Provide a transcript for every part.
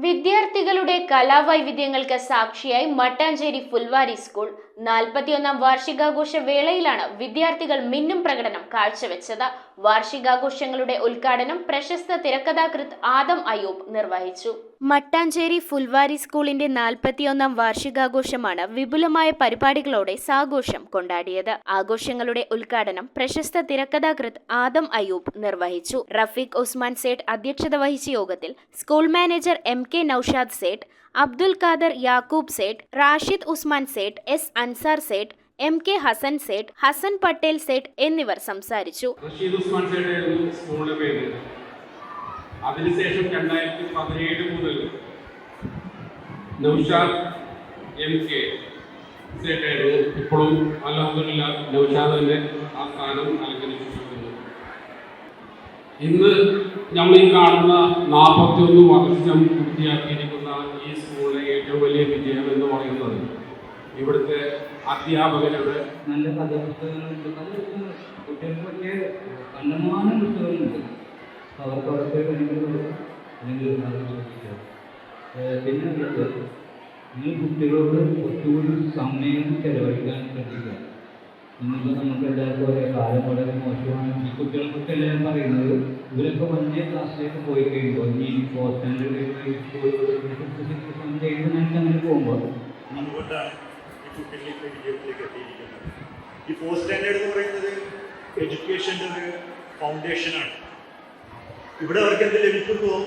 വിദ്യാർത്ഥികളുടെ കലാവൈവിധ്യങ്ങൾക്ക് സാക്ഷിയായി മട്ടാഞ്ചേരി ഫുൽവാരി സ്കൂൾ 41ാം വാർഷികാഘോഷ വേളയിലാണ് വിദ്യാർത്ഥികൾ മിന്നും പ്രകടനം കാഴ്ചവെച്ചത്. വാർഷികാഘോഷങ്ങളുടെ ഉദ്ഘാടനം പ്രശസ്ത തിരക്കഥാകൃത്ത് ആദം അയ്യൂബ് നിർവഹിച്ചു. മട്ടാഞ്ചേരി ഫുൽവാരി സ്കൂളിന്റെ 41ാം വാർഷികാഘോഷമാണ് വിപുലമായ പരിപാടികളോടെ സാഘോഷം കൊണ്ടാടിയത്. ആഘോഷങ്ങളുടെ ഉദ്ഘാടനം പ്രശസ്ത തിരക്കഥാകൃത്ത് ആദം അയ്യൂബ് നിർവഹിച്ചു. റഫീഖ് ഉസ്മാൻ സേഠ് അധ്യക്ഷത വഹിച്ച യോഗത്തിൽ school manager MK Naushad Seth, Abdul Khader Yakub Seth, Rashid Usman Seth, S Ansar Seth, MK Hasan Seth, Hasan Patel Seth എന്നിവർ സംസാരിച്ചു. അതിനുശേഷം 2017 മുതൽ നൗഷാദ് MK സേഠായിരുന്നു. ഇപ്പോഴും അൽഹംദുലില്ലാഹ് നൗഷാദ് തന്നെ ആ സ്ഥാനം അലങ്കരിച്ചിരിക്കുന്നു. ഇന്ന് നമ്മൾ ഈ കാണുന്ന 41 വർഷം പൂർത്തിയാക്കിയിരിക്കുന്ന ഈ സ്കൂളിലെ ഏറ്റവും വലിയ വിജയം എന്ന് പറയുന്നത് ഇവിടുത്തെ അധ്യാപകരുടെ നല്ല കഥാപുസ്തകങ്ങളുണ്ട്. കുട്ടികൾക്കൊക്കെ കണ്ടമാനം പുസ്തകങ്ങളുണ്ട്. അവർക്ക് അവിടുത്തെ പണികളുണ്ട്. അല്ലെങ്കിൽ പിന്നെ നിങ്ങൾ കുട്ടികളോട് കുറച്ചുകൂടി സമയം ചെലവഴിക്കാൻ ശ്രദ്ധിക്കുക. ഇന്നിപ്പോൾ നമുക്ക് എല്ലാവർക്കും ഒരേ കാലം വളരെ മോശമാണ്. ഈ കുട്ടികൾക്കൊക്കെ എല്ലാവരും പറയുന്നത് ഇവരൊക്കെ വലിയ ക്ലാസ്സിലേക്ക് പോയി കഴിയുമ്പോൾ ഈ ഫോർത്ത് സ്റ്റാൻഡേർഡ് അങ്ങനെ പോകുമ്പോൾ അതുകൊണ്ടാണ് ഈ കുട്ടികളിലേക്ക് വിജയത്തിലേക്ക് എത്തിയിരിക്കുന്നത്. ഈ ഫോർത്ത് സ്റ്റാൻഡേർഡ് എന്ന് പറയുന്നത് എഡ്യൂക്കേഷൻ്റെ ഒരു ഫൗണ്ടേഷനാണ്. ഇവിടെ അവർക്ക് എന്ത് ലഭിക്കുമ്പോൾ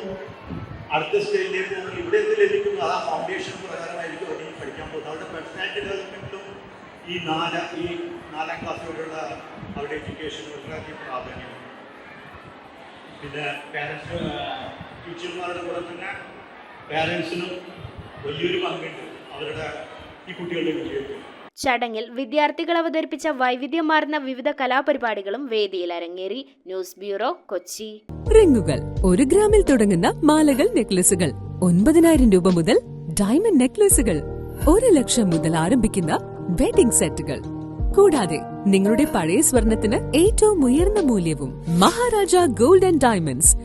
അടുത്ത സ്റ്റേജിലേക്ക് പോകുമ്പോൾ ഇവിടെ എന്ത് ലഭിക്കുന്നു ആ ഫൗണ്ടേഷൻ പ്രകാരമായിരിക്കും അവർ പഠിക്കാൻ പോകുന്നത്. അവരുടെ പേഴ്സണാലിറ്റി ഡെവലപ്മെൻറ്റിലും ഈ 4ാം ക്ലാസ്സിലുള്ള അവരുടെ എഡ്യൂക്കേഷൻ വളരെയധികം പ്രാധാന്യമുണ്ട്. പിന്നെ പാരൻസ് ടീച്ചർമാരുടെ കൂടെ തന്നെ പാരൻസിനും വലിയൊരു പങ്കുണ്ട് അവരുടെ ഈ കുട്ടികളുടെ വിജയത്തിൽ. ചടങ്ങിൽ വിദ്യാർത്ഥികൾ അവതരിപ്പിച്ച വൈവിധ്യമാർന്ന വിവിധ കലാപരിപാടികളും വേദിയിൽ അരങ്ങേറി. News bureau, Kochi. റിങ്ങുകൾ 1 ഗ്രാമിൽ തുടങ്ങുന്ന മാലകൾ, നെക്ലസുകൾ 9,000 രൂപ മുതൽ ഡയമണ്ട് നെക്ലസുകൾ 1 ലക്ഷം മുതൽ ആരംഭിക്കുന്ന വെഡിംഗ് സെറ്റുകൾ, കൂടാതെ നിങ്ങളുടെ പഴയ സ്വർണത്തിന് ഏറ്റവും ഉയർന്ന മൂല്യവും. Maharaja gold and diamonds